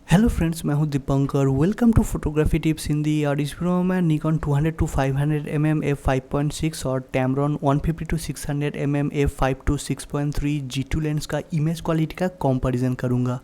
Hello friends, मैं हूं Dipankar. Welcome to photography tips Hindi. और इस वीडियो में मैं निकॉन 200 टू 500 mm f5.6 और Tamron 150 to 600 mm f5 to 6.3 G2 lens का इमेज क्वालिटी का कंपैरिजन करूंगा।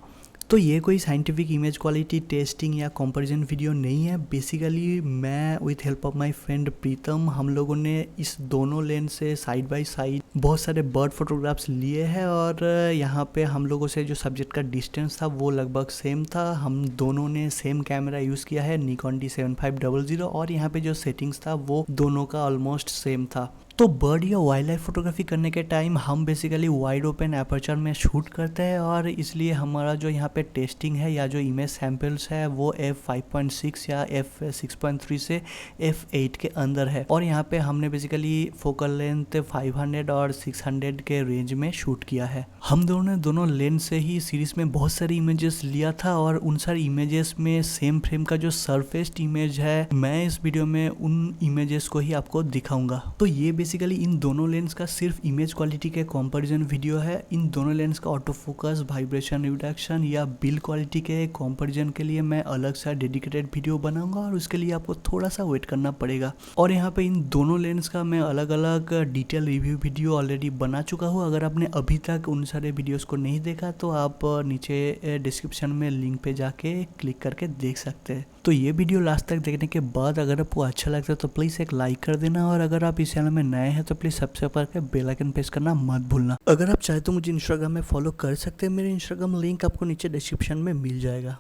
तो ये कोई साइंटिफिक इमेज क्वालिटी टेस्टिंग या कंपैरिजन वीडियो नहीं है। बेसिकली मैं with help of my friend Pritam हम लोगों ने इस दोनों लेंस से साइड बाय साइड बहुत सारे बर्ड फोटोग्राफ्स लिए हैं और यहाँ पे हम लोगों से जो सब्जेक्ट का डिस्टेंस था वो लगभग सेम था। हम दोनों ने सेम कैमरा यूज़ किया है निकॉन D7500 और यहाँ पे जो सेटिंग्स था वो दोनों का ऑलमोस्ट सेम था। तो बर्ड या वाइल्ड लाइफ फोटोग्राफी करने के टाइम हम बेसिकली वाइड ओपन एपर्चर में शूट करते हैं और इसलिए हमारा जो यहाँ पे टेस्टिंग है या जो इमेज सैम्पल्स है वो f5.6 या f6.3 से f8 के अंदर है। और यहाँ पे हमने बेसिकली फोकल लेंथ 500 और 600 के रेंज में शूट किया है। हम दोनों ने दोनों लेंस से ही सीरीज में बहुत सारी इमेजेस लिया था और उन सारी इमेजेस में सेम फ्रेम का जो सरफेस्ड इमेज है मैं इस वीडियो में उन इमेजेस को ही आपको दिखाऊंगा। तो ये बेसिकली इन दोनों लेंस का सिर्फ इमेज क्वालिटी के कंपैरिजन वीडियो है। इन दोनों लेंस का ऑटो फोकस, वाइब्रेशन रिडक्शन या बिल्ड क्वालिटी के कंपैरिजन के लिए मैं अलग सा डेडिकेटेड वीडियो बनाऊंगा और उसके लिए आपको थोड़ा सा वेट करना पड़ेगा। और यहाँ पे इन दोनों लेंस का मैं अलग अलग डिटेल रिव्यू वीडियो ऑलरेडी बना चुका हूँ। अगर आपने अभी तक उन सारे वीडियोस को नहीं देखा तो आप नीचे डिस्क्रिप्शन में लिंक पे जाके क्लिक करके देख सकते हैं। तो ये वीडियो लास्ट तक देखने के बाद अगर आपको अच्छा लगता है तो प्लीज़ एक लाइक कर देना और अगर आप इस चैनल में नए हैं तो प्लीज़ सब्सक्राइब करके बेल आइकन प्रेस करना मत भूलना। अगर आप चाहे तो मुझे इंस्टाग्राम में फॉलो कर सकते हैं। मेरे इंस्टाग्राम लिंक आपको नीचे डिस्क्रिप्शन में मिल जाएगा।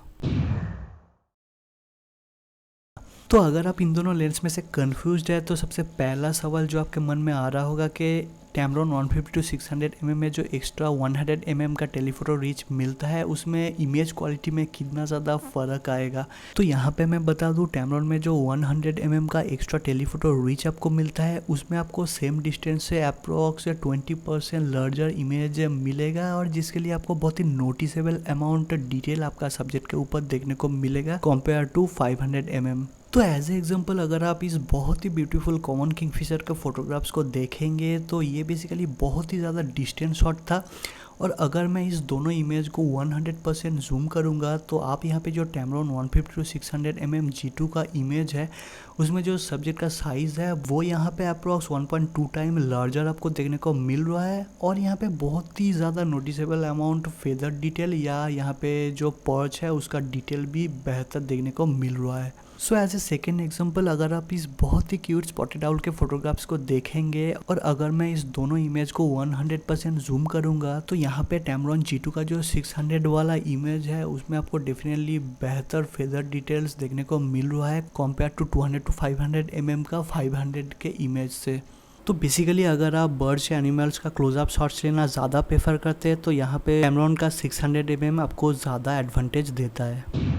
तो अगर आप इन दोनों लेंस में से कंफ्यूज्ड है तो सबसे पहला सवाल जो आपके मन में आ रहा होगा कि टैमरॉन 150 टू 600 mm में जो एक्स्ट्रा 100 mm का टेलीफोटो रीच मिलता है उसमें इमेज क्वालिटी में कितना ज़्यादा फ़र्क आएगा। तो यहाँ पे मैं बता दूँ टैमरॉन में जो 100 mm का एक्स्ट्रा टेलीफोटो रीच आपको मिलता है उसमें आपको सेम डिस्टेंस से अप्रोक्स 20% लार्जर इमेज मिलेगा और जिसके लिए आपको बहुत ही नोटिसेबल अमाउंट डिटेल आपका सब्जेक्ट के ऊपर देखने को मिलेगा कंपेयर टू 500 mm। तो एज ए एग्जाम्पल अगर आप इस बहुत ही ब्यूटीफुल कॉमन किंगफिशर के फोटोग्राफ्स को देखेंगे तो ये बेसिकली बहुत ही ज़्यादा डिस्टेंस शॉट था। और अगर मैं इस दोनों इमेज को 100% जूम करूंगा तो आप यहाँ पे जो टैमरॉन 150 टू 600 mm G2 का इमेज है उसमें जो सब्जेक्ट का साइज़ है वो यहाँ पे अप्रॉक्स 1.2 टाइम लार्जर आपको देखने को मिल रहा है। और यहाँ पे बहुत ही ज़्यादा नोटिसेबल अमाउंट फेदर डिटेल या यहाँ पे जो पर्च है उसका डिटेल भी बेहतर देखने को मिल रहा है। So as a second example अगर आप इस बहुत ही क्यूट स्पॉटेड आउल के फोटोग्राफ्स को देखेंगे और अगर मैं इस दोनों इमेज को 100% जूम करूंगा तो यहाँ पे टैमरॉन G2 का जो 600 वाला इमेज है उसमें आपको डेफिनेटली बेहतर फेदर डिटेल्स देखने को मिल रहा है कंपेयर टू 200 टू 500 mm का 500 के इमेज से। तो बेसिकली अगर आप बर्ड्स या एनिमल्स का क्लोजअप शॉट्स लेना ज़्यादा प्रेफर करते हैं तो यहाँ पे टैमरॉन का 600 mm आपको ज़्यादा एडवांटेज देता है।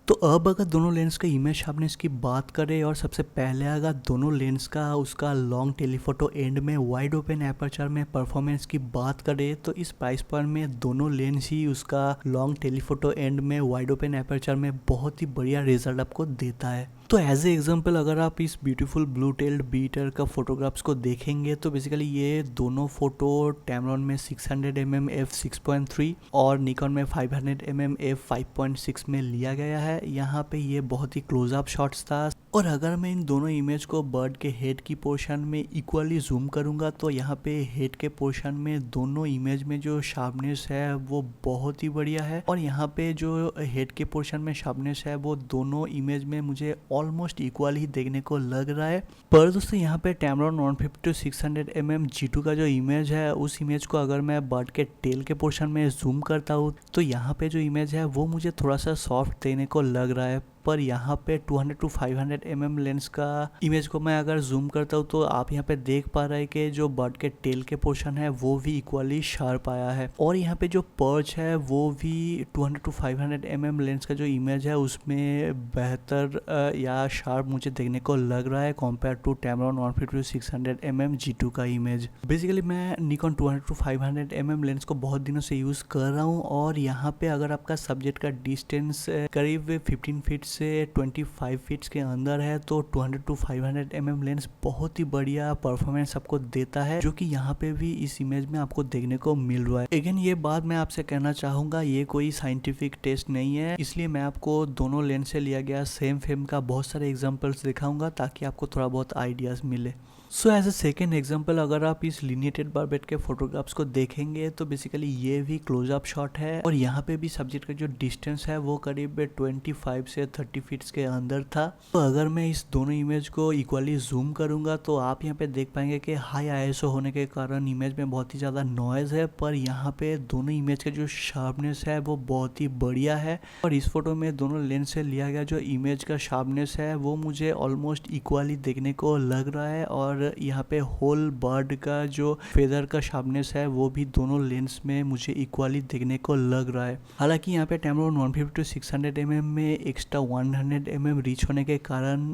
तो अब अगर दोनों लेंस का इमेज शार्पनेस की बात करें और सबसे पहले अगर दोनों लेंस का उसका लॉन्ग टेलीफोटो एंड में वाइड ओपन एपर्चर में परफॉर्मेंस की बात करें तो इस प्राइस पर में दोनों लेंस ही उसका लॉन्ग टेलीफोटो एंड में वाइड ओपन एपर्चर में बहुत ही बढ़िया रिजल्ट आपको देता है। तो एज ए एग्जाम्पल अगर आप इस ब्यूटीफुल ब्लू टेल्ड बीटर का फोटोग्राफ्स को देखेंगे तो बेसिकली ये दोनों फोटो टैमरॉन में 600 mm f6.3 और निकॉन में 500 mm f5.6 में लिया गया है। यहाँ पे ये बहुत ही क्लोजअप शॉट्स था। और अगर मैं इन दोनों इमेज को बर्ड के हेड की पोर्शन में इक्वली जूम करूँगा तो यहाँ पे हेड के पोर्शन में दोनों इमेज में जो शार्पनेस है वो बहुत ही बढ़िया है और यहाँ पे जो हेड के पोर्शन में शार्पनेस है वो दोनों इमेज में मुझे ऑलमोस्ट इक्वल ही देखने को लग रहा है। पर दोस्तों यहाँ पे टैमरॉन 150 टू 600 mm G2 का जो इमेज है उस इमेज को अगर मैं बर्ड के टेल के पोर्शन में जूम करता हूँ तो यहाँ पे जो इमेज है वो मुझे थोड़ा सा सॉफ्ट देखने को लग रहा है। पर यहाँ पे 200 टू 500 mm लेंस का इमेज को मैं अगर जूम करता हूँ तो आप यहाँ पे देख पा रहे हैं कि जो बर्ड के टेल के पोर्शन है वो भी इक्वली शार्प आया है और यहाँ पे जो पर्च है वो भी 200 टू 500 mm लेंस का जो इमेज है उसमें बेहतर या शार्प मुझे देखने को लग रहा है compare to Tamron 150 to 600 mm G2 का इमेज। बेसिकली मैं निकॉन 200 टू 500 mm लेंस को बहुत दिनों से यूज़ कर रहा हूँ और यहाँ पे अगर आपका सब्जेक्ट का डिस्टेंस करीब 15 फीट से 25 फीट्स के अंदर है, तो 200 to 500 mm लेंस बहुत ही बढ़िया परफॉर्मेंस आपको देता है, जो कि यहाँ पे भी इस इमेज में आपको देखने को मिल रहा है। अगेन ये बात मैं आपसे कहना चाहूँगा, ये कोई साइंटिफिक टेस्ट नहीं है, इसलिए मैं आपको दोनों लेंस से लिया गया सेम फ्रेम का बहुत सारे एग्जाम्पल्स दिखाऊंगा ताकि आपको थोड़ा बहुत आइडियाज मिले। So as a second example, अगर आप इस लिनिएटेड बारबेट के फोटोग्राफ्स को देखेंगे तो बेसिकली ये भी क्लोजअप शॉट है, और यहाँ पे भी सब्जेक्ट का जो डिस्टेंस है वो करीब 25 से 30 फीट्स के अंदर था। तो अगर मैं इस दोनों इमेज को इक्वली जूम करूंगा तो आप यहाँ पे देख पाएंगे कि हाई ISO होने के कारण इमेज में बहुत ही ज़्यादा नॉइज़ है, पर यहाँ पे दोनों इमेज का जो शार्पनेस है वो बहुत ही बढ़िया है। और इस फोटो में दोनों लेंस से लिया गया जो इमेज का शार्पनेस है वो मुझे ऑलमोस्ट इक्वली देखने को लग रहा है, और यहाँ पे होल बर्ड का जो फेदर का शार्पनेस है वो भी दोनों लेंस में मुझे इक्वली देखने को लग रहा है। हालांकि यहाँ पे टैमरॉन 150 to 600 mm में एक्स्ट्रा 100 mm रीच होने के कारण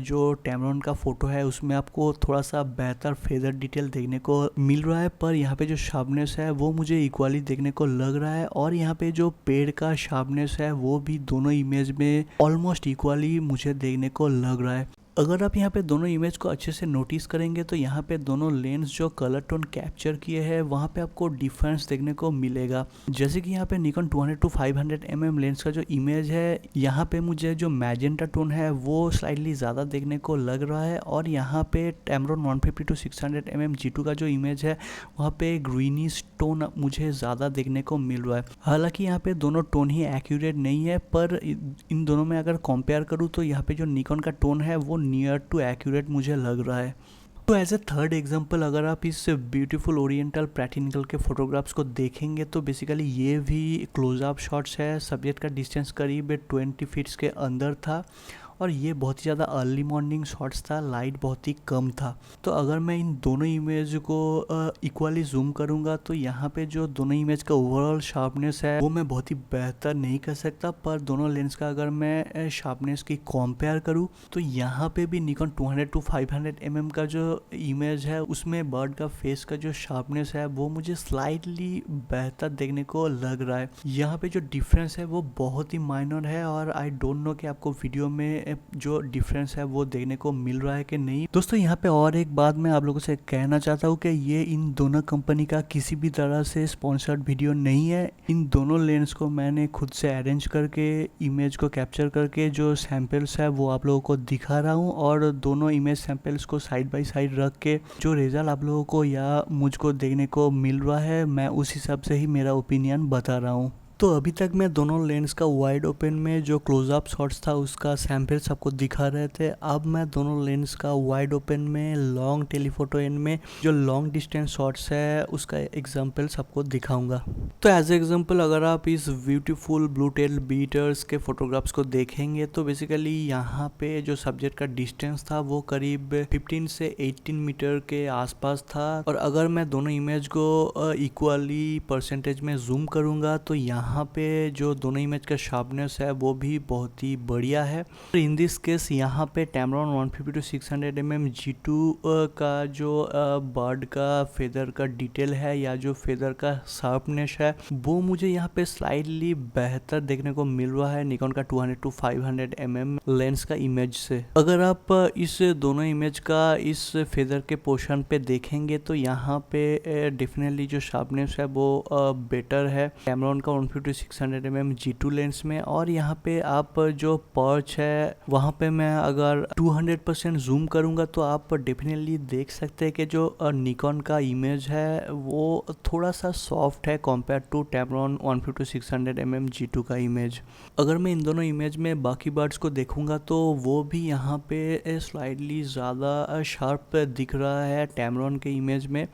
जो टैमरॉन का फोटो है उसमें आपको थोड़ा सा बेहतर फेदर डिटेल देखने को मिल रहा है, पर यहाँ पे जो शार्पनेस है वो मुझे इक्वली देखने को लग रहा है। और यहाँ पे जो पेड़ का शार्पनेस है वो भी दोनों इमेज में ऑलमोस्ट इक्वली मुझे देखने को लग रहा है। अगर आप यहाँ पे दोनों इमेज को अच्छे से नोटिस करेंगे तो यहाँ पे दोनों लेंस जो कलर टोन कैप्चर किए हैं वहाँ पे आपको डिफरेंस देखने को मिलेगा। जैसे कि यहाँ पे निकॉन 200 to 500 mm लेंस का जो इमेज है, यहाँ पे मुझे जो मैजेंटा टोन है वो स्लाइटली ज़्यादा देखने को लग रहा है, और यहाँ पे टैमरॉन 150 to 600 mm G2 का जो इमेज है वहाँ पे ग्रीनिश टोन मुझे ज़्यादा देखने को मिल रहा है। हालांकि यहाँ पे दोनों टोन ही एक्यूरेट नहीं है, पर इन दोनों में अगर कंपेयर करूँ तो यहाँ पे जो निकॉन का टोन है वो नियर टू एक्यूरेट मुझे लग रहा है। तो एज ए थर्ड एग्जांपल, अगर आप इस ब्यूटीफुल ओरिएंटल प्लैटिनिकल के फोटोग्राफ्स को देखेंगे तो बेसिकली ये भी क्लोजअप शॉट्स है। सब्जेक्ट का डिस्टेंस करीब 20 फीट्स के अंदर था, और ये बहुत ही ज़्यादा अर्ली मॉर्निंग शॉट्स था, लाइट बहुत ही कम था। तो अगर मैं इन दोनों इमेज को इक्वली जूम करूँगा तो यहाँ पे जो दोनों इमेज का ओवरऑल शार्पनेस है वो मैं बहुत ही बेहतर नहीं कर सकता, पर दोनों लेंस का अगर मैं शार्पनेस की कंपेयर करूँ तो यहाँ पे भी निकॉन 200 to 500 mm का जो इमेज है उसमें बर्ड का फेस का जो शार्पनेस है वो मुझे स्लाइटली बेहतर देखने को लग रहा है। यहाँ पे जो डिफरेंस है वो बहुत ही माइनर है, और आई डोंट नो कि आपको वीडियो में जो डिफरेंस है वो देखने को मिल रहा है कि नहीं। दोस्तों यहाँ पे और एक बात मैं आप लोगों से कहना चाहता हूँ कि ये इन दोनों कंपनी का किसी भी तरह से स्पॉन्सर्ड वीडियो नहीं है। इन दोनों लेंस को मैंने खुद से अरेंज करके इमेज को कैप्चर करके जो सैंपल्स है वो आप लोगों को दिखा रहा हूँ, और दोनों इमेज सैंपल्स को साइड बाय साइड रख के जो रिजल्ट आप लोगों को या मुझको देखने को मिल रहा है मैं उस हिसाब से ही मेरा ओपिनियन बता रहा हूँ। तो अभी तक मैं दोनों लेंस का वाइड ओपन में जो क्लोजअप शॉट्स था उसका सैंपल्स आपको दिखा रहे थे। अब मैं दोनों लेंस का वाइड ओपन में लॉन्ग टेलीफोटो एंड में जो लॉन्ग डिस्टेंस शॉट्स है उसका एग्जांपल्स आपको दिखाऊंगा। तो एज एग्जांपल, अगर आप इस ब्यूटीफुल ब्लू टेल बीटर्स के फोटोग्राफ्स को देखेंगे तो बेसिकली यहाँ पे जो सब्जेक्ट का डिस्टेंस था वो करीब 15 से 18 मीटर के आसपास था। और अगर मैं दोनों इमेज को इक्वली परसेंटेज में जूम करूँगा तो यहाँ पे जो दोनों इमेज का शार्पनेस है वो भी बहुत ही बढ़िया है। इन दिस केस यहाँ पे टैमरॉन 150 to 600 mm G2 का जो बर्ड का फेदर का डिटेल है या जो फेदर का शार्पनेस है वो मुझे यहाँ पे स्लाइटली बेहतर देखने को मिल रहा है निकॉन का 200 to 500 mm लेंस का इमेज से। अगर आप इस दोनों इमेज का इस फेदर के पोर्शन पे देखेंगे तो यहाँ पे डेफिनेटली जो शार्पनेस है वो बेटर है टैमरॉन का 150 to 600 mm G2 लेंस में। और यहाँ पे आप जो पर्च है वहाँ पे मैं अगर 200% जूम करूँगा तो आप डेफिनेटली देख सकते हैं कि जो निकॉन का इमेज है वो थोड़ा सा सॉफ्ट है compare to Tamron 150 to 600 mm G2 का इमेज। अगर मैं इन दोनों इमेज में बाकी बर्ड्स को देखूँगा तो वो भी यहाँ पे स्लाइडली ज़्यादा शार्प दिख रहा है टैमरॉन के इमेज में।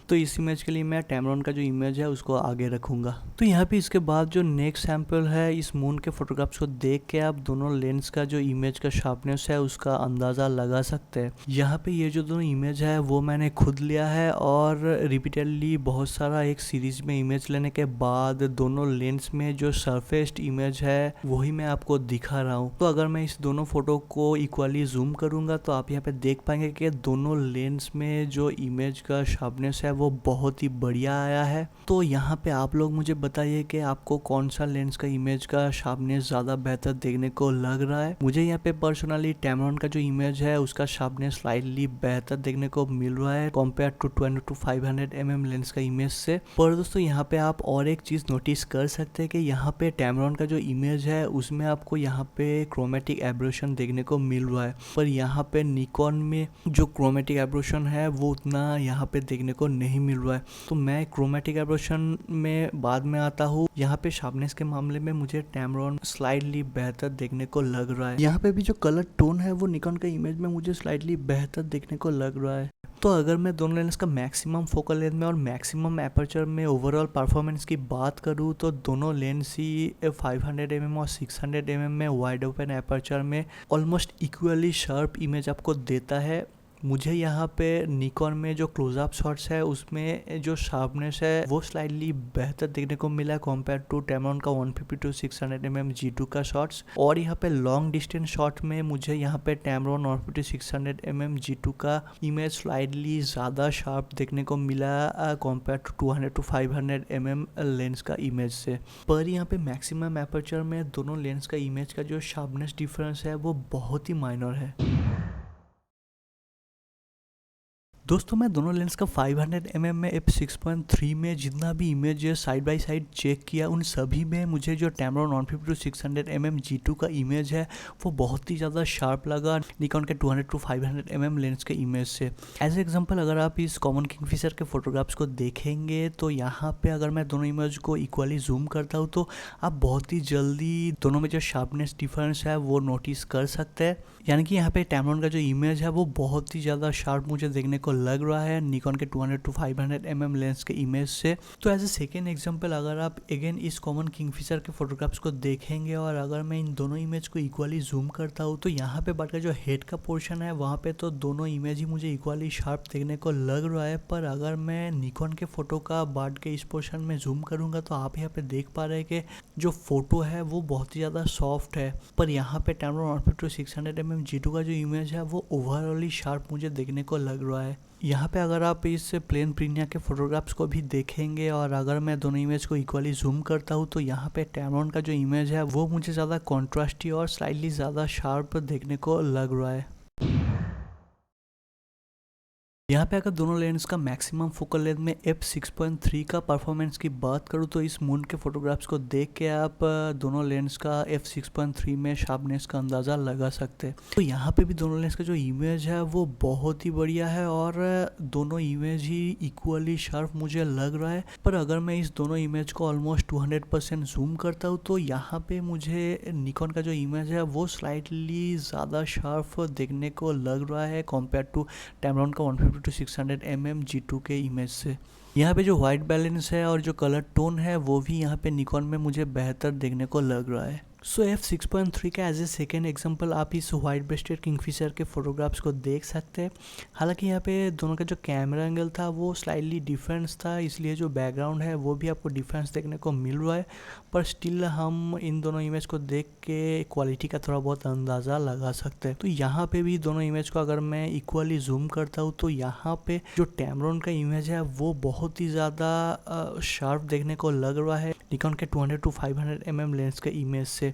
तो इस इमेज के लिए मैं टैमरॉन का जो इमेज है उसको आगे रखूँगा। तो यहाँ पे इसके बाद जो नेक्स्ट सैंपल है इस मून के फोटोग्राफ्स को देख के आप दोनों लेंस का जो इमेज का शार्पनेस है उसका अंदाज़ा लगा सकते हैं। यहाँ पे ये जो दोनों इमेज है वो मैंने खुद लिया है और रिपीटेडली बहुत सारा एक सीरीज में इमेज लेने के बाद दोनों लेंस में जो सरफेस्ड इमेज है वही मैं आपको दिखा रहा हूँ। तो अगर मैं इस दोनों फोटो को इक्वली जूम करूँगा तो आप यहाँ पे देख पाएंगे कि दोनों लेंस में जो इमेज का शार्पनेस है वो बहुत ही बढ़िया आया है। तो यहाँ पे आप लोग मुझे बताइए कि आपको कौन सा लेंस का इमेज का शार्पनेस ज़्यादा बेहतर देखने को लग रहा है। मुझे यहाँ पे पर्सनली टैमरॉन का जो इमेज है उसका शार्पनेस स्लाइटली बेहतर देखने को मिल रहा है कंपेयर टू 20-500 mm लेंस का इमेज से। पर दोस्तों यहाँ पे आप और एक चीज़ नोटिस कर सकते हैं कि यहाँ पे टैमरॉन का जो इमेज है उसमें आपको यहाँ पे क्रोमेटिक एब्रेशन देखने को मिल रहा है, पर यहाँ पे निकॉन में जो क्रोमेटिक एब्रेशन है वो उतना यहाँ पे देखने को नहीं मिल रहा है। तो मैं क्रोमेटिक एब्रेशन में बाद में आता हूँ। यहाँ पे शार्पनेस के मामले में मुझे टैमरॉन स्लाइटली बेहतर देखने को लग रहा है। यहाँ पे भी जो कलर टोन है वो निकॉन के इमेज में मुझे स्लाइटली बेहतर देखने को लग रहा है। तो अगर मैं दोनों लेंस का मैक्सिमम फोकल लेंथ में और मैक्सिमम एपर्चर में ओवरऑल परफॉर्मेंस की बात करूँ तो दोनों लेंस ही 500 mm और 600 mm में वाइड ओपन एपर्चर में ऑलमोस्ट इक्वली शार्प इमेज आपको देता है। मुझे यहाँ पे निकॉन में जो क्लोजअप शॉट्स है उसमें जो शार्पनेस है वो स्लाइटली बेहतर देखने को मिला कंपेयर टू टैमरॉन का 150-600 mm G2 का शॉट्स। और यहाँ पे लॉन्ग डिस्टेंस शॉट में मुझे यहाँ पे टैमरॉन 150-600 mm G2 का इमेज स्लाइटली ज़्यादा शार्प देखने को मिला कंपेयर टू 200-500 mm लेंस का इमेज से। पर यहाँ पे मैक्सिमम एपर्चर में दोनों लेंस का इमेज का जो शार्पनेस डिफरेंस है वो बहुत ही माइनर है। दोस्तों मैं दोनों लेंस का 500 mm में f6.3 में जितना भी image side by side check किया उन सभी में मुझे जो टैमरॉन 150-600 mm G2 का इमेज है वो बहुत ही ज़्यादा शार्प लगा निकॉन के 200-500 mm लेंस के इमेज से। एज एग्जांपल अगर आप इस कॉमन किंगफिशर के फोटोग्राफ्स को देखेंगे तो यहाँ पे अगर मैं दोनों इमेज को इक्वली जूम करता हूँ तो आप बहुत ही जल्दी दोनों में जो शार्पनेस डिफरेंस है वो नोटिस कर सकते हैं। यानी कि यहाँ पे टैमरॉन का जो इमेज है वो बहुत ही ज़्यादा शार्प मुझे देखने को लग रहा है निकॉन के 200-500 mm लेंस के इमेज से। तो एज ए सेकेंड एग्जांपल अगर आप अगेन इस कॉमन किंगफिशर के फोटोग्राफ्स को देखेंगे और अगर मैं इन दोनों इमेज को इक्वली जूम करता हूँ तो यहाँ पे बट का जो हेड का पोर्शन है वहाँ पे तो दोनों इमेज ही मुझे इक्वली शार्प देखने को लग रहा है। पर अगर मैं निकॉन के फोटो का बार्ड के इस पोर्शन में जूम करूँगा तो आप यहाँ पे देख पा रहे हैं कि जो फोटो है वो बहुत ही ज़्यादा सॉफ्ट है। पर यहाँ पे टैमरॉन 150-600 mm G2 का जो इमेज है वो ओवरऑली शार्प मुझे देखने को लग रहा है। यहाँ पे अगर आप इस प्लेन प्रीनिया के फोटोग्राफ्स को भी देखेंगे और अगर मैं दोनों इमेज को इक्वली जूम करता हूँ तो यहाँ पे टैमरॉन का जो इमेज है वो मुझे ज़्यादा कॉन्ट्रास्टी और स्लाइटली ज़्यादा शार्प देखने को लग रहा है। यहाँ पे अगर दोनों लेंस का मैक्सिमम फोकल लेंथ में f6.3 का परफॉर्मेंस की बात करूँ तो इस मून के फोटोग्राफ्स को देख के आप दोनों लेंस का f6.3 में शार्पनेस का अंदाज़ा लगा सकते हैं। तो यहाँ पे भी दोनों लेंस का जो इमेज है वो बहुत ही बढ़िया है और दोनों इमेज ही इक्वली शार्प मुझे लग रहा है। पर अगर मैं इस दोनों इमेज को ऑलमोस्ट 200% जूम करता हूँ तो यहाँ पे मुझे निकॉन का जो इमेज है वो स्लाइटली ज़्यादा शार्प देखने को लग रहा है कंपेयर टू टैमरॉन का 150-600 mm G2 के इमेज से। यहाँ पे जो वाइट बैलेंस है और जो कलर टोन है वो भी यहाँ पे निकॉन में मुझे बेहतर देखने को लग रहा है। सो f6.3 का एज ए सेकेंड एग्जांपल आप इस वाइट ब्रेस्टेड किंगफिशर के फोटोग्राफ्स को देख सकते हैं। हालांकि यहाँ पे दोनों का जो कैमरा एंगल था वो स्लाइटली डिफरेंस था, इसलिए जो बैकग्राउंड है वो भी आपको डिफरेंस देखने को मिल रहा है। पर स्टिल हम इन दोनों इमेज को देख के क्वालिटी का थोड़ा बहुत अंदाज़ा लगा सकते हैं। तो यहाँ पे भी दोनों इमेज को अगर मैं इक्वली जूम करता हूँ तो यहाँ पे जो टैमरॉन का इमेज है वो बहुत ही ज़्यादा शार्प देखने को लग रहा है निकॉन के 200-500 mm लेंस के इमेज से।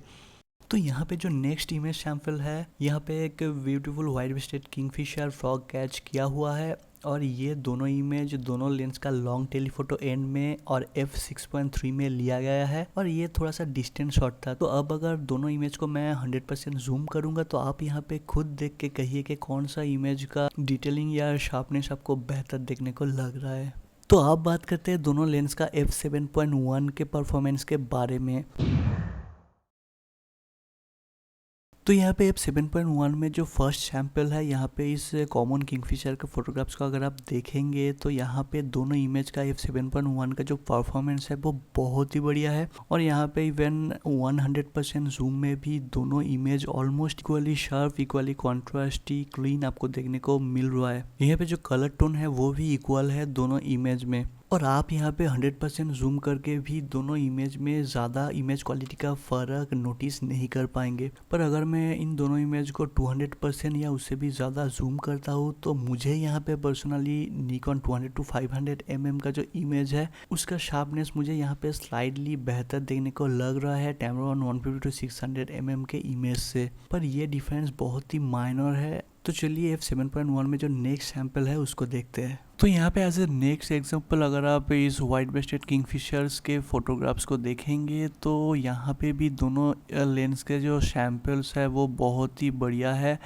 तो यहाँ पे जो नेक्स्ट इमेज सैंपल है यहाँ पे एक beautiful white rested Kingfisher frog catch किया हुआ है और ये दोनों इमेज दोनों लेंस का लॉन्ग टेलीफोटो एंड में और f6.3 में लिया गया है और ये थोड़ा सा डिस्टेंस शॉट था। तो अब अगर दोनों इमेज को मैं 100% जूम करूंगा तो आप यहाँ पे खुद देख के कहिए कि कौन सा इमेज का डिटेलिंग या शार्पनेस आपको बेहतर देखने को लग रहा है। तो अब बात करते हैं दोनों लेंस का f7.1 के परफॉर्मेंस के बारे में। तो यहाँ पे f7.1 में जो फर्स्ट सैंपल है यहाँ पे इस कॉमन किंगफिशर के फोटोग्राफ्स को अगर आप देखेंगे तो यहाँ पे दोनों इमेज का f7.1 का जो परफॉर्मेंस है वो बहुत ही बढ़िया है और यहाँ पे इवन 100% जूम में भी दोनों image almost equally sharp, equally contrasty, clean आपको देखने को मिल रहा है। यहाँ पे जो कलर टोन है वो भी इक्वल है दोनों इमेज में। और आप यहाँ पे 100% जूम करके भी दोनों इमेज में ज़्यादा इमेज क्वालिटी का फ़र्क नोटिस नहीं कर पाएंगे। पर अगर मैं इन दोनों इमेज को 200% या उससे भी ज़्यादा जूम करता हूँ तो मुझे यहाँ पे पर्सनली निकॉन 200-500 mm का जो इमेज है उसका शार्पनेस मुझे यहाँ पे स्लाइडली बेहतर देखने को लग रहा है Tamron 150-600 mm के इमेज से। पर ये डिफरेंस बहुत ही माइनर है। तो चलिए f7.1 में जो नेक्स्ट सैंपल है उसको देखते हैं। तो यहाँ पे एज ए नेक्स्ट एग्जांपल अगर आप इस वाइट ब्रेस्टेड किंगफिशर्स के फोटोग्राफ्स को देखेंगे तो यहाँ पे भी दोनों लेंस के जो सैंपल्स है वो बहुत ही बढ़िया है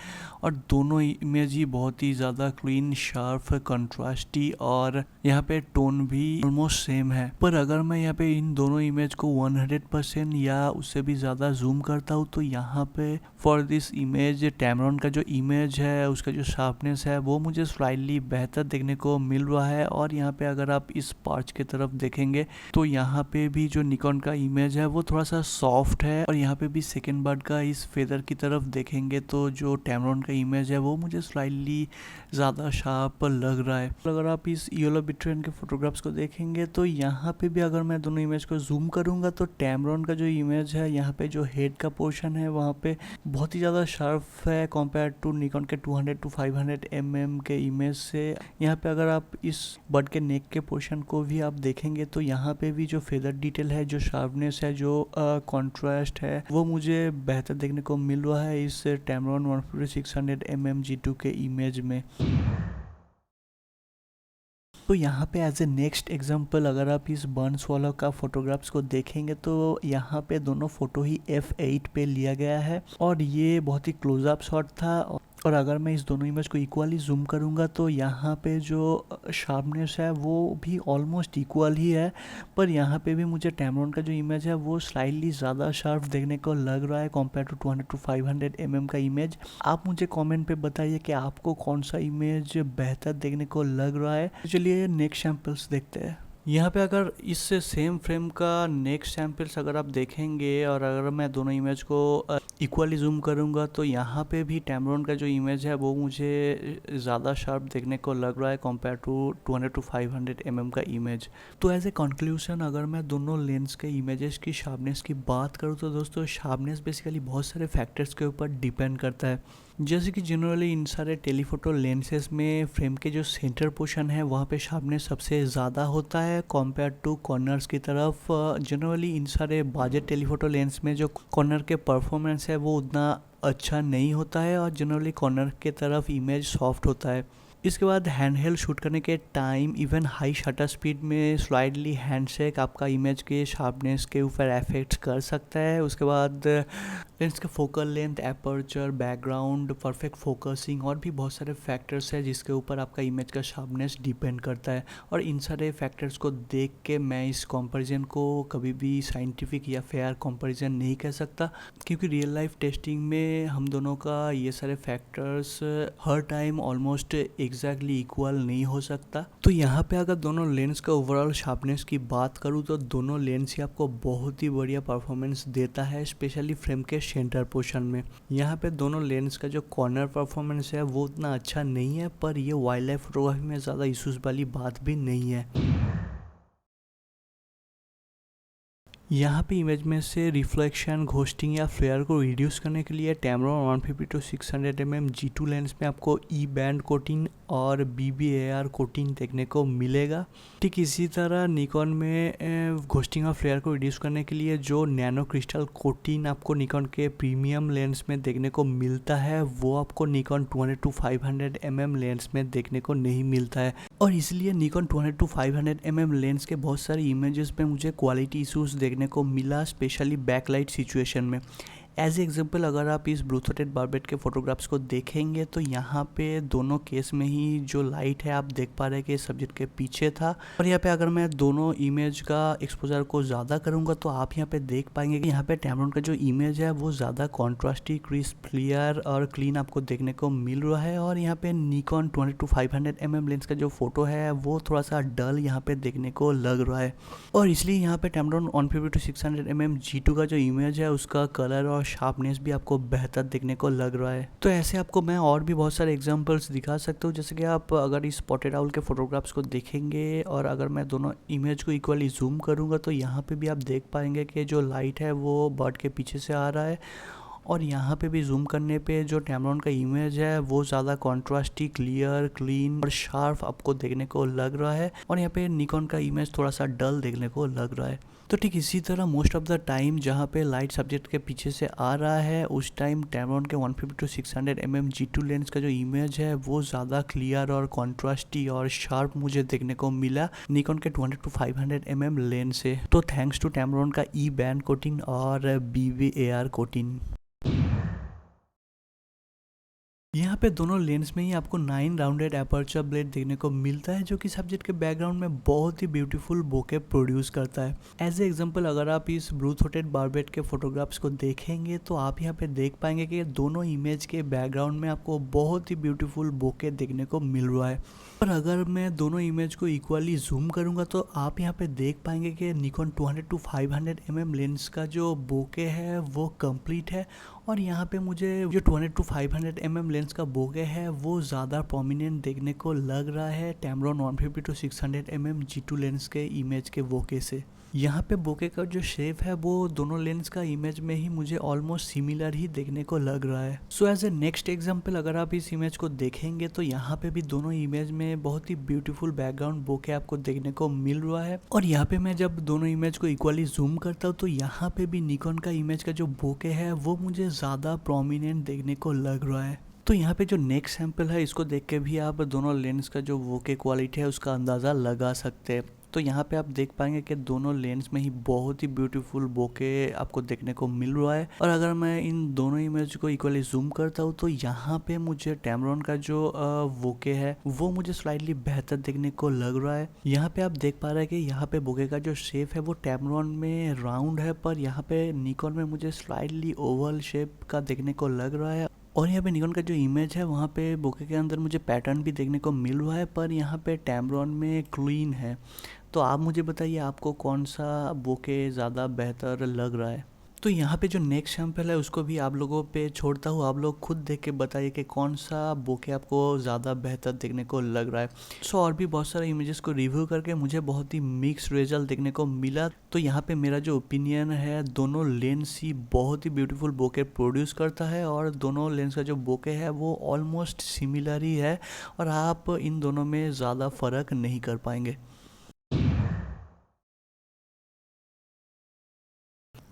और दोनों इमेज ही बहुत ही ज़्यादा क्लीन, शार्प, कंट्रास्टी और यहाँ पे टोन भी ऑलमोस्ट सेम है। पर अगर मैं यहाँ पे इन दोनों इमेज को 100% या उससे भी ज़्यादा जूम करता हूँ तो यहाँ पे फॉर दिस इमेज Tamron का जो इमेज है उसका जो शार्पनेस है वो मुझे स्लाइटली बेहतर देखने को मिल रहा है। और यहाँ पे अगर आप इस पार्च के तरफ देखेंगे तो यहाँ पे भी जो निकॉन का इमेज है वो थोड़ा सा सॉफ्ट है और यहाँ पे भी सेकेंड बर्ड का इस फेदर की तरफ देखेंगे तो जो Tamron का इमेज है वो मुझे स्लाइटली ज़्यादा शार्प लग रहा है। अगर आप इस येलो बिट्रेन के फोटोग्राफ्स को देखेंगे तो यहाँ पे भी अगर मैं दोनों इमेज को जूम करूँगा तो Tamron का जो इमेज है यहाँ पे जो हेड का पोर्शन है वहाँ पे बहुत ही ज़्यादा शार्प है कंपेयर टू निकॉन के 200-500 mm के इमेज से। यहाँ पे अगर आप इस बर्ड के नेक के पोर्शन को भी आप देखेंगे तो यहाँ पे भी जो फेदर डिटेल है, जो शार्पनेस है, जो कॉन्ट्रास्ट है वो मुझे बेहतर देखने को मिल रहा है इस Tamron 150-600 mm G2 के इमेज में। तो यहाँ पे एज ए नेक्स्ट एग्जांपल अगर आप इस बर्न स्वॉलो का फोटोग्राफ्स को देखेंगे तो यहाँ पे दोनों फोटो ही f8 पे लिया गया है और ये बहुत ही क्लोजअप शॉट था। और अगर मैं इस दोनों इमेज को इक्वली जूम करूँगा तो यहाँ पे जो शार्पनेस है वो भी ऑलमोस्ट इक्वल ही है। पर यहाँ पे भी मुझे Tamron का जो इमेज है वो स्लाइटली ज़्यादा शार्प देखने को लग रहा है कंपेयर टू 200-500 mm का इमेज। आप मुझे कमेंट पे बताइए कि आपको कौन सा इमेज बेहतर देखने को लग रहा है। चलिए नेक्स्ट सैंपल्स देखते हैं। यहाँ पे अगर इस सेम फ्रेम का नेक्स्ट सैंपल्स अगर आप देखेंगे और अगर मैं दोनों इमेज को इक्वली जूम करूँगा तो यहाँ पे भी Tamron का जो इमेज है वो मुझे ज़्यादा शार्प देखने को लग रहा है कंपेयर टू 200-500 mm का इमेज। तो एज ए कंक्लूजन अगर मैं दोनों लेंस के इमेजेस की शार्पनेस की बात करूँ तो दोस्तों शार्पनेस बेसिकली बहुत सारे फैक्टर्स के ऊपर डिपेंड करता है। जैसे कि जनरली इन सारे टेलीफोटो लेंसेज में फ्रेम के जो सेंटर पोर्शन है वहाँ पे शार्पनेस सबसे ज़्यादा होता है कंपेयर टू कॉर्नर्स की तरफ। जनरली इन सारे बजट टेलीफोटो लेंस में जो कॉर्नर के परफॉर्मेंस है वो उतना अच्छा नहीं होता है और जनरली कॉर्नर के तरफ इमेज सॉफ्ट होता है। इसके बाद हैंड हेल्ड शूट करने के time even high shutter speed में स्लाइडली हैंडशेक आपका इमेज के शार्पनेस के ऊपर इफेक्ट कर सकता है। उसके बाद लेंस का focal length, aperture, background, perfect focusing और भी बहुत सारे फैक्टर्स है जिसके ऊपर आपका इमेज का शार्पनेस डिपेंड करता है। और इन सारे फैक्टर्स को देख के मैं इस कंपैरिजन को कभी भी साइंटिफिक या फेयर कंपैरिजन नहीं कह सकता क्योंकि रियल लाइफ टेस्टिंग में हम दोनों का ये सारे फैक्टर्स हर टाइम ऑलमोस्ट एग्जैक्टली इक्वल नहीं हो सकता। तो यहाँ पे अगर दोनों लेंस का ओवरऑल शार्पनेस की बात करूँ तो दोनों लेंस ही आपको बहुत ही बढ़िया परफॉर्मेंस देता है, स्पेशली फ्रेम के सेंटर पोर्शन में। यहाँ पे दोनों लेंस का जो कॉर्नर परफॉर्मेंस है वो उतना अच्छा नहीं है पर ये वाइल्ड लाइफ फोटोग्राफी में ज़्यादा इशूज़ वाली बात भी नहीं है। यहाँ पे इमेज में से रिफ्लेक्शन, घोस्टिंग या फ्लेयर को रिड्यूस करने के लिए Tamron 150-600 mm G2 लेंस में आपको ई बैंड कोटिंग और BBAR कोटिंग देखने को मिलेगा। ठीक इसी तरह निकॉन में घोस्टिंग और फ्लेयर को रिड्यूस करने के लिए जो नैनो क्रिस्टल कोटिंग आपको निकॉन के प्रीमियम लेंस में देखने को मिलता है वो आपको निकॉन 200-500 mm लेंस में देखने को नहीं मिलता है। और इसलिए निकॉन 200-500 mm लेंस के बहुत सारे इमेजेस में मुझे क्वालिटी इशूज़ देखने को मिला, स्पेशली बैकलाइट सिचुएशन में। एज एग्जाम्पल अगर आप इस ब्लू थ्रोटेड बार्बेट के फोटोग्राफ्स को देखेंगे तो यहाँ पे दोनों केस में ही जो लाइट है आप देख पा रहे हैं कि सब्जेक्ट के पीछे था। और यहाँ पे अगर मैं दोनों इमेज का एक्सपोजर को ज़्यादा करूँगा तो आप यहाँ पे देख पाएंगे कि यहाँ पे Tamron का जो इमेज है वो ज़्यादा कॉन्ट्रास्टी, क्रिस्प, क्लियर और क्लीन आपको देखने को मिल रहा है। और यहाँ पे निकॉन 200-500 mm लेंस का जो फोटो है वो थोड़ा सा डल यहाँ पे देखने को लग रहा है। और इसलिए यहाँ पे Tamron 150-600 mm G2 का जो इमेज है उसका कलर और शार्पनेस भी आपको बेहतर देखने को लग रहा है। तो ऐसे आपको मैं और भी बहुत सारे एग्जांपल्स दिखा सकता हूँ, जैसे कि आप अगर इस स्पॉटेड आउल के फोटोग्राफ्स को देखेंगे और अगर मैं दोनों इमेज को इक्वली जूम करूँगा तो यहाँ पे भी आप देख पाएंगे कि जो लाइट है वो बर्ड के पीछे से आ रहा है, और यहाँ पे भी जूम करने पे जो टैमरॉन का इमेज है वो ज़्यादा कॉन्ट्रास्टी, क्लियर, क्लीन और शार्प आपको देखने को लग रहा है, और यहाँ पे निकॉन का इमेज थोड़ा सा डल देखने को लग रहा है। तो ठीक इसी तरह मोस्ट ऑफ द टाइम जहाँ पे लाइट सब्जेक्ट के पीछे से आ रहा है उस टाइम टैमरॉन के 150-600 mm G2 लेंस का जो इमेज है वो ज़्यादा क्लियर और कॉन्ट्रास्टी और शार्प मुझे देखने को मिला निकॉन के 200-500 mm लेंस से। तो थैंक्स टू टैमरॉन का ई बैंड कोटिंग और BVAR कोटिंग। यहाँ पे दोनों लेंस में ही आपको 9 राउंडेड एपर्चर ब्लेड देखने को मिलता है, जो कि सब्जेक्ट के बैकग्राउंड में बहुत ही ब्यूटीफुल बोके प्रोड्यूस करता है। एज ए एग्जांपल अगर आप इस ब्लू थ्रोटेड बारबेट के फोटोग्राफ्स को देखेंगे तो आप यहाँ पे देख पाएंगे कि दोनों इमेज के बैकग्राउंड में आपको बहुत ही ब्यूटीफुल बोके देखने को मिल रहा है। और अगर मैं दोनों इमेज को इक्वली जूम करूँगा तो आप यहाँ पे देख पाएंगे कि निकॉन 200-500 mm लेंस का जो बोके है वो कंप्लीट है, और यहाँ पे मुझे जो 200-500 mm लेंस का बोके है वो ज़्यादा प्रोमिनेंट देखने को लग रहा है टैमरॉन 150-600 mm G2 लेंस के इमेज के बोके से। यहाँ पे बोके का जो शेप है वो दोनों लेंस का इमेज में ही मुझे ऑलमोस्ट सिमिलर ही देखने को लग रहा है। So as a next example अगर आप इस इमेज को देखेंगे तो यहाँ पे भी दोनों इमेज में बहुत ही ब्यूटीफुल बैकग्राउंड बोके आपको देखने को मिल रहा है, और यहाँ पे मैं जब दोनों इमेज को इक्वली जूम करता हूँ तो यहाँ पे भी निकॉन का इमेज का जो बोके है वो मुझे ज़्यादा प्रोमिनेंट देखने को लग रहा है। तो यहाँ पे जो नेक्स्ट सैंपल है इसको देख के भी आप दोनों लेंस का जो बोके क्वालिटी है उसका अंदाज़ा लगा सकते हैं। तो यहाँ पे आप देख पाएंगे कि दोनों लेंस में ही बहुत ही ब्यूटीफुल बोके आपको देखने को मिल रहा है, और अगर मैं इन दोनों इमेज को इक्वली जूम करता हूँ तो यहाँ पे मुझे टैमरॉन का जो बोके है वो मुझे स्लाइटली बेहतर देखने को लग रहा है। यहाँ पे आप देख पा रहे हैं कि यहाँ पे बोके का जो शेप है वो टैमरॉन में राउंड है, पर यहाँ पे निकॉन में मुझे स्लाइटली ओवल शेप का देखने को लग रहा है, और यहाँ पे निकॉन का जो इमेज है वहाँ पे बोके के अंदर मुझे पैटर्न भी देखने को मिल रहा है, पर यहाँ पे टैमरॉन में क्लीन है। तो आप मुझे बताइए आपको कौन सा बोके ज़्यादा बेहतर लग रहा है। तो यहाँ पे जो नेक्स्ट सैंपल है उसको भी आप लोगों पे छोड़ता हूँ, आप लोग खुद देख के बताइए कि कौन सा बोके आपको ज़्यादा बेहतर देखने को लग रहा है। सो और भी बहुत सारे इमेजेस को रिव्यू करके मुझे बहुत ही मिक्स रिजल्ट देखने को मिला। तो यहाँ पे मेरा जो ओपिनियन है दोनों लेंस ही बहुत ही ब्यूटीफुल बोके प्रोड्यूस करता है, और दोनों लेंस का जो बोके है वो ऑलमोस्ट सिमिलर ही है, और आप इन दोनों में ज़्यादा फ़र्क नहीं कर पाएंगे।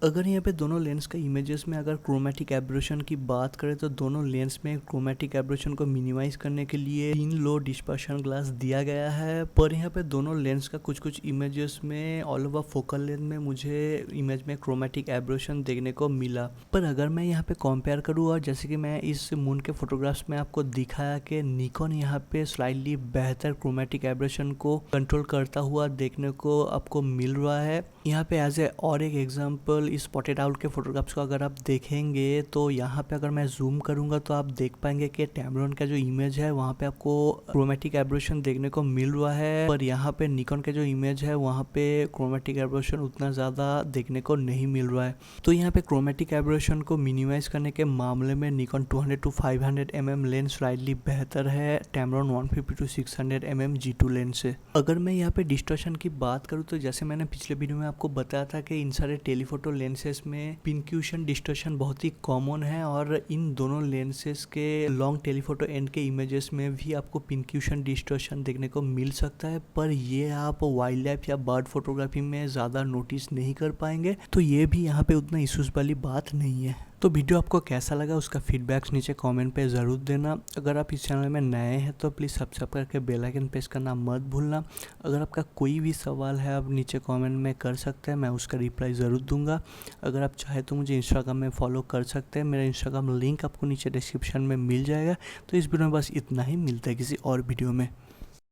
अगर यहाँ पे दोनों लेंस का इमेजेस में अगर क्रोमेटिक एब्रेशन की बात करें तो दोनों लेंस में क्रोमेटिक एब्रेशन को मिनिमाइज करने के लिए 3 लो डिस्पर्शन ग्लास दिया गया है, पर यहाँ पे दोनों लेंस का कुछ इमेजेस में ऑल ओवर फोकल लेंथ में मुझे इमेज में क्रोमेटिक एब्रेशन देखने को मिला। पर अगर मैं यहाँ पे कंपेयर करूँ, और जैसे कि मैं इस मून के फोटोग्राफ्स में आपको दिखाया कि निकॉन यहाँ पे स्लाइटली बेहतर क्रोमेटिक एब्रेशन को कंट्रोल करता हुआ देखने को आपको मिल रहा है। यहाँ पे एज ए और एक एग्जाम्पल इस स्पॉटेड आउल के फोटोग्राफ्स को अगर आप देखेंगे तो यहाँ पे अगर मैं जूम करूँगा तो आप देख पाएंगे कि टैमरॉन का जो इमेज है वहाँ पे आपको क्रोमेटिक एब्रेशन देखने को मिल रहा है, पर यहाँ पे निकॉन के जो इमेज है वहाँ पे क्रोमेटिक एब्रेशन उतना ज़्यादा देखने को नहीं मिल रहा है। तो यहाँ पे क्रोमेटिक एब्रेशन को मिनिमाइज करने के मामले में निकॉन 200-500 mm लेंस स्लाइटली बेहतर है टैमरॉन 150-600 mm G2 लेंस से। अगर मैं यहाँ पे डिस्टॉर्शन की बात करूँ तो जैसे मैंने पिछले वीडियो में आपको बताया था कि इन सारे टेलीफोटो लेंसेज में पिनक्यूशन डिस्टॉर्शन बहुत ही कॉमन है, और इन दोनों लेंसेज के लॉन्ग टेलीफोटो एंड के इमेजेस में भी आपको पिनक्यूशन डिस्टॉर्शन देखने को मिल सकता है, पर ये आप वाइल्ड लाइफ या बर्ड फोटोग्राफी में ज़्यादा नोटिस नहीं कर पाएंगे। तो ये भी यहाँ पे उतना इश्यूज वाली बात नहीं है। तो वीडियो आपको कैसा लगा उसका फीडबैक्स नीचे कमेंट पे ज़रूर देना। अगर आप इस चैनल में नए हैं तो प्लीज़ सब्सक्राइब करके बेल आइकन प्रेस करना मत भूलना। अगर आपका कोई भी सवाल है आप नीचे कमेंट में कर सकते हैं, मैं उसका रिप्लाई ज़रूर दूंगा। अगर आप चाहे तो मुझे इंस्टाग्राम में फॉलो कर सकते हैं, मेरा इंस्टाग्राम लिंक आपको नीचे डिस्क्रिप्शन में मिल जाएगा। तो इस वीडियो में बस इतना ही, मिलता है किसी और वीडियो में।